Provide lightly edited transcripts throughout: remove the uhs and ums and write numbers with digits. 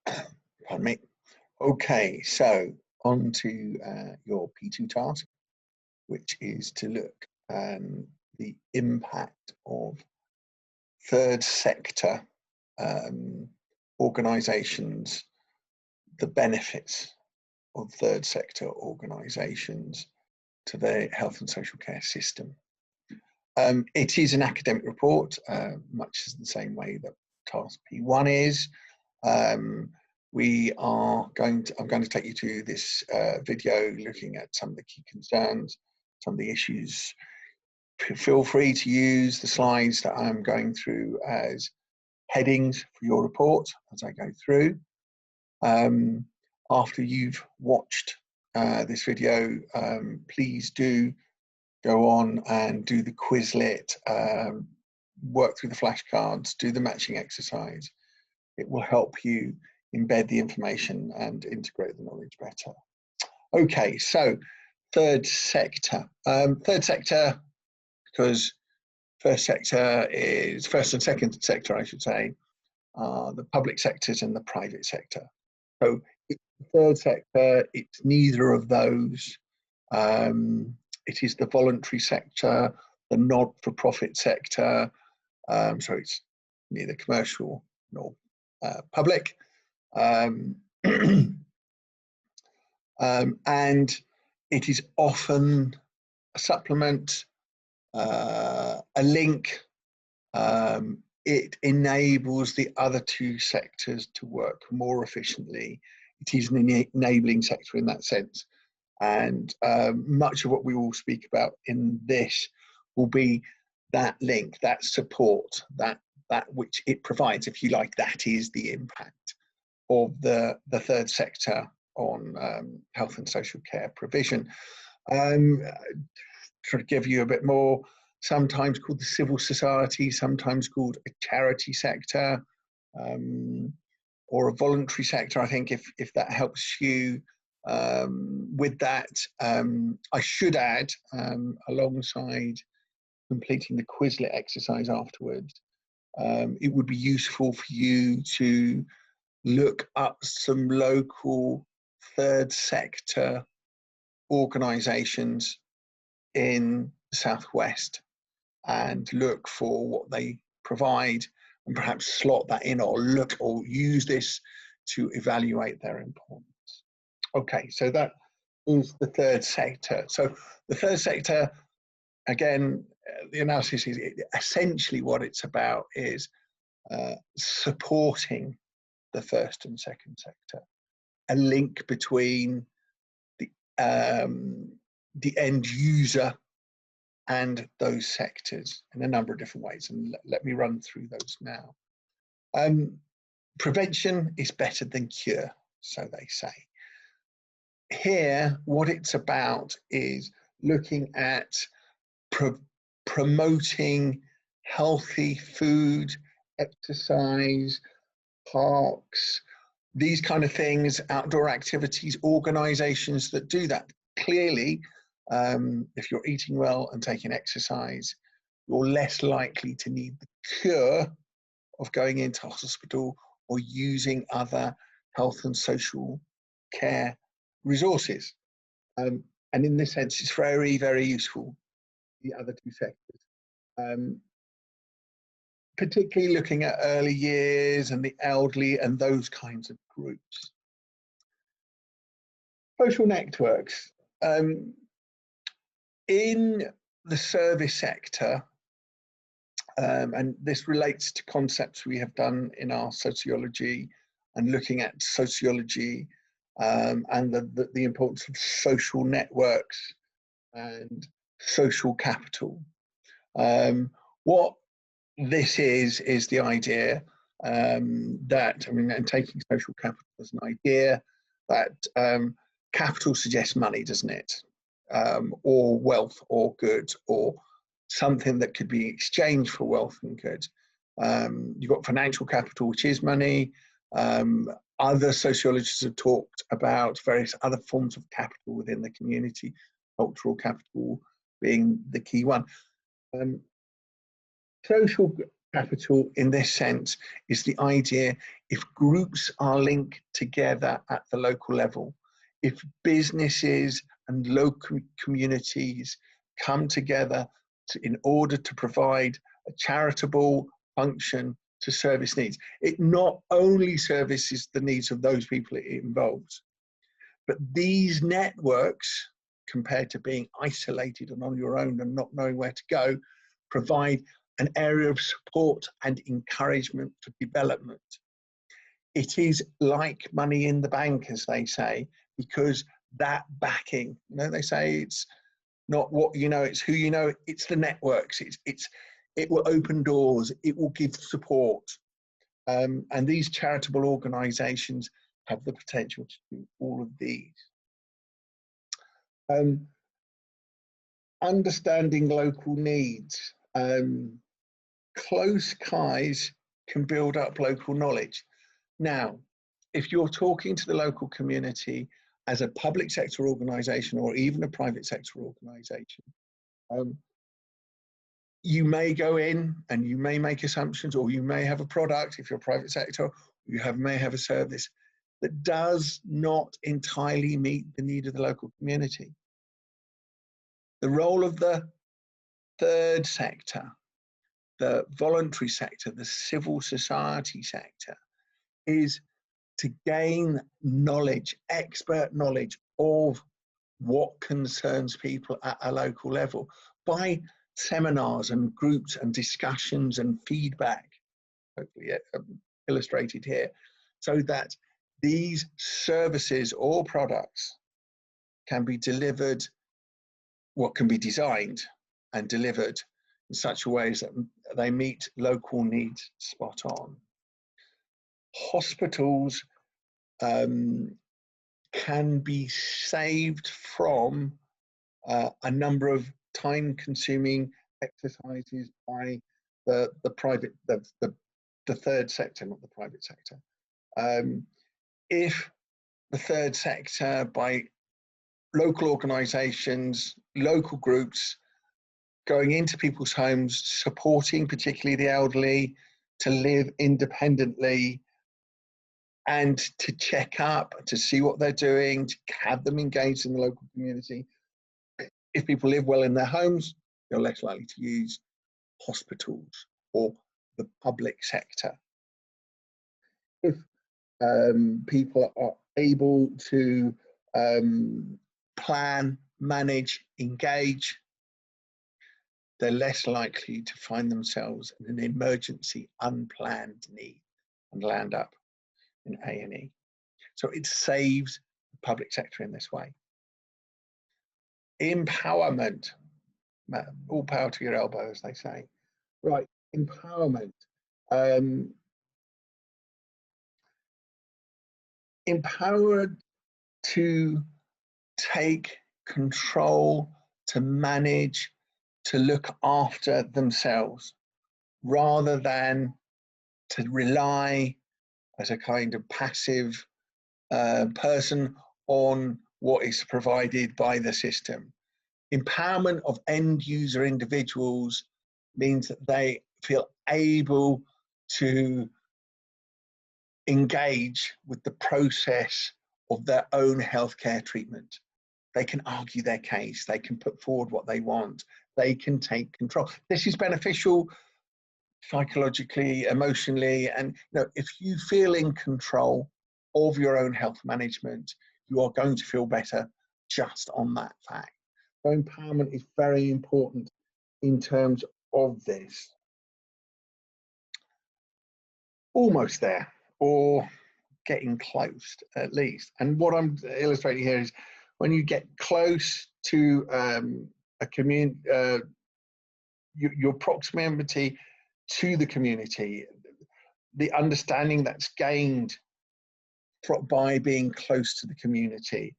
Pardon me. Okay, so on to your P2 task, which is to look the impact of third sector organisations, the benefits of third sector organisations to the health and social care system. It is an academic report, much in the same way that task P1 is. I'm going to take you to this video looking at some of the key concerns, some of the issues. Feel free to use the slides that I'm going through as headings for your report as I go through. After you've watched this video, please do go on and do the Quizlet, work through the flashcards, do the matching exercise. It will help you embed the information and integrate the knowledge better. Okay, so third sector. Third sector, because first and second sector, I should say, the public sectors and the private sector. So the third sector, it's neither of those. It is the voluntary sector, the not-for-profit sector, so it's neither commercial nor public. And it is often a supplement, a link. It enables the other two sectors to work more efficiently. It is an enabling sector in that sense. And much of what we will speak about in this will be that link, that support, that which it provides, if you like. That is the impact of the third sector on health and social care provision. To give you a bit more, sometimes called the civil society, sometimes called a charity sector, or a voluntary sector, I think, if that helps you with that. I should add, alongside completing the Quizlet exercise afterwards, it would be useful for you to look up some local third sector organisations in the Southwest and look for what they provide and perhaps slot that in or look or use this to evaluate their importance. Okay, so that is the third sector. So the third sector, again, the analysis is essentially what it's about is supporting the first and second sector, a link between the end user and those sectors in a number of different ways. And let me run through those now. Prevention is better than cure, so they say. Here, what it's about is looking at promoting healthy food, exercise, parks, these kind of things, outdoor activities, organisations that do that. Clearly, if you're eating well and taking exercise, you're less likely to need the cure of going into hospital or using other health and social care resources. And in this sense, it's very, very useful, the other two sectors. Particularly looking at early years and the elderly and those kinds of groups. Social networks. In the service sector, and this relates to concepts we have done in our sociology and looking at sociology and the importance of social networks and social capital. What this is the idea that, and taking social capital as an idea, that capital suggests money, doesn't it? Or wealth or goods or something that could be exchanged for wealth and goods. You've got financial capital, which is money. Other sociologists have talked about various other forms of capital within the community, cultural capital being the key one. Social capital in this sense is the idea if groups are linked together at the local level, if businesses and local communities come together in order to provide a charitable function to service needs, it not only services the needs of those people it involves, but these networks, compared to being isolated and on your own and not knowing where to go, provide an area of support and encouragement for development. It is like money in the bank, as they say, because that backing, they say it's not what you know, it's who you know, it's the networks, it will open doors, it will give support. And these charitable organisations have the potential to do all of these. Understanding local needs. Close ties can build up local knowledge. Now, if you're talking to the local community as a public sector organisation or even a private sector organisation, you may go in and you may make assumptions, or you may have a product, if you're private sector, you may have a service that does not entirely meet the need of the local community. The role of the third sector, the voluntary sector, the civil society sector, is to gain knowledge, expert knowledge of what concerns people at a local level by seminars and groups and discussions and feedback, hopefully illustrated here, so that these services or products can be delivered, what can be designed and delivered in such a way that they meet local needs spot on. Hospitals can be saved from a number of time-consuming exercises by the third sector, not the private sector. If the third sector, by local organisations, local groups, going into people's homes, supporting particularly the elderly to live independently and to check up, to see what they're doing, to have them engaged in the local community. If people live well in their homes, they're less likely to use hospitals or the public sector. If people are able to plan, manage, engage, they're less likely to find themselves in an emergency unplanned need and land up in A&E. So it saves the public sector in this way. Empowerment, all power to your elbow, as they say. Right, empowerment. Empowered to take control, to manage, to look after themselves, rather than to rely as a kind of passive person on what is provided by the system. Empowerment of end user individuals means that they feel able to engage with the process of their own healthcare treatment. They can argue their case, they can put forward what they want, they can take control. This is beneficial psychologically, emotionally, and if you feel in control of your own health management, you are going to feel better just on that fact. So empowerment is very important in terms of this. Almost there, or getting close at least. And what I'm illustrating here is when you get close to a community, your proximity to the community, the understanding that's gained by being close to the community,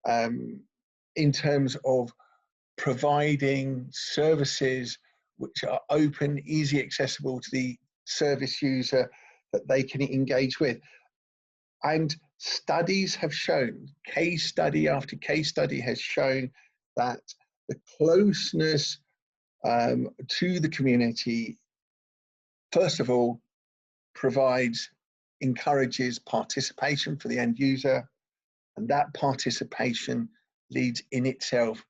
in terms of providing services which are open, easy accessible to the service user that they can engage with. And studies have shown, case study after case study has shown that the closeness to the community first of all, encourages participation for the end user, and that participation leads in itself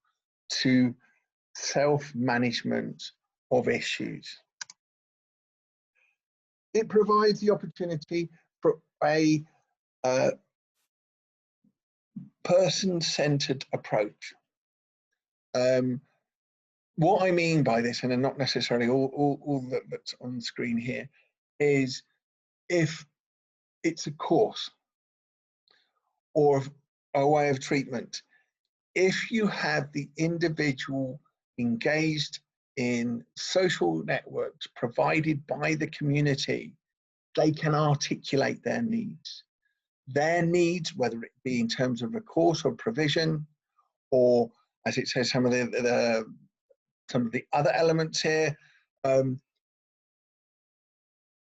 to self-management of issues. It provides the opportunity for a person-centered approach. What I mean by this, and not necessarily all that's on the screen here, is if it's a course or a way of treatment, if you have the individual engaged in social networks provided by the community, they can articulate their needs. Their needs, whether it be in terms of a course or provision, or as it says, some of the other elements here,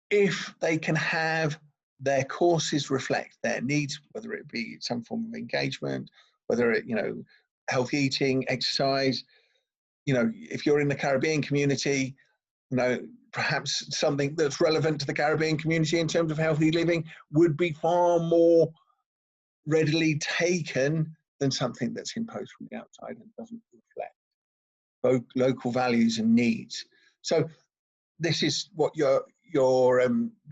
if they can have their courses reflect their needs, whether it be some form of engagement, whether it, healthy eating, exercise, if you're in the Caribbean community, perhaps something that's relevant to the Caribbean community in terms of healthy living would be far more readily taken than something that's imposed from the outside and doesn't reflect both local values and needs. So this is what you're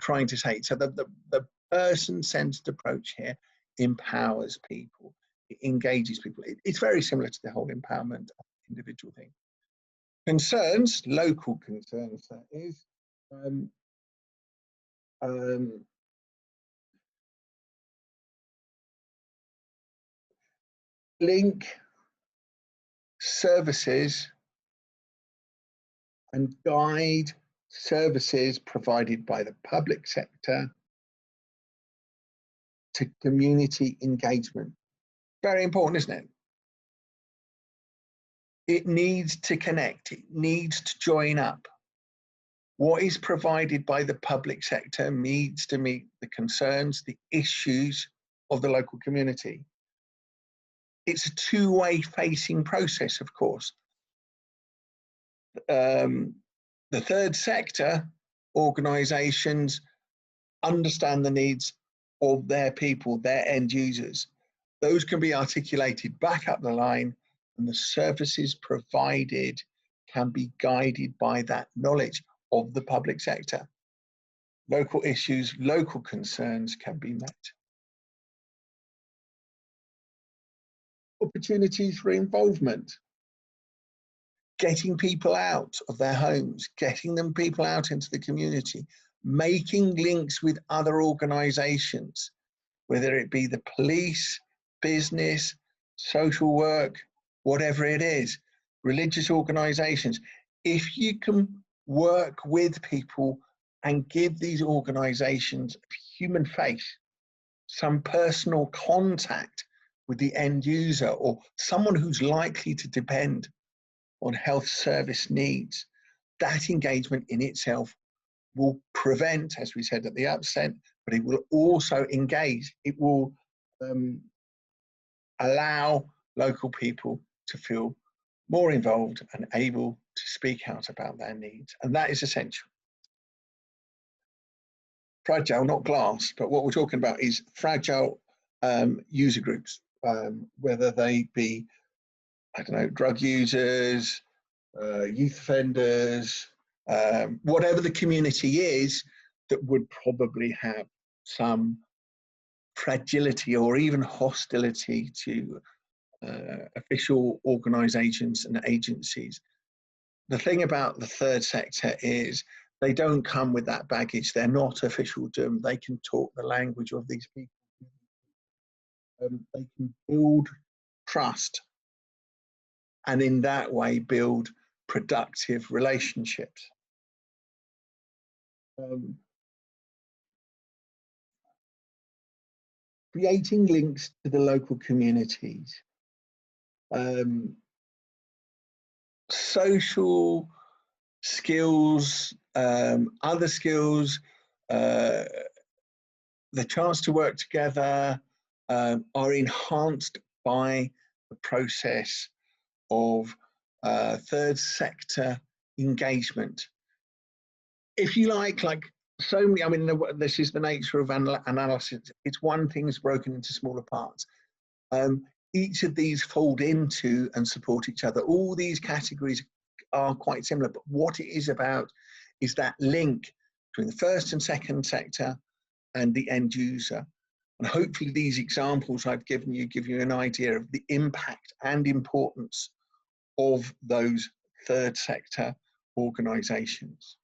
trying to say. So the person-centered approach here empowers people, it engages people. It's very similar to the whole empowerment individual thing. Concerns, local concerns, that is. Link services and guide services provided by the public sector to community engagement. Very important, isn't it? It needs to connect, it needs to join up. What is provided by the public sector needs to meet the concerns, the issues of the local community. It's a two-way facing process, of course. The third sector organisations understand the needs of their people, their end users. Those can be articulated back up the line, and the services provided can be guided by that knowledge of the public sector. Local issues, local concerns can be met. Opportunities for involvement. Getting people out of their homes, getting people out into the community, making links with other organisations, whether it be the police, business, social work, whatever it is, religious organisations. If you can work with people and give these organisations human face, some personal contact with the end user or someone who's likely to depend on health service needs, that engagement in itself will prevent, as we said at the outset, but it will also engage. It will allow local people to feel more involved and able to speak out about their needs. And that is essential. Fragile, not glass, but what we're talking about is fragile user groups, whether they be, I don't know, drug users, youth offenders, whatever the community is that would probably have some fragility or even hostility to official organisations and agencies. The thing about the third sector is they don't come with that baggage. They're not officialdom. They can talk the language of these people. They can build trust and in that way build productive relationships. Creating links to the local communities. Social skills, other skills, the chance to work together are enhanced by the process of third sector engagement. if you like so many, I mean, this is the nature of analysis. It's one thing is broken into smaller parts. Each of these fold into and support each other. All these categories are quite similar, but what it is about is that link between the first and second sector and the end user. And hopefully these examples I've given you give you an idea of the impact and importance of those third sector organisations.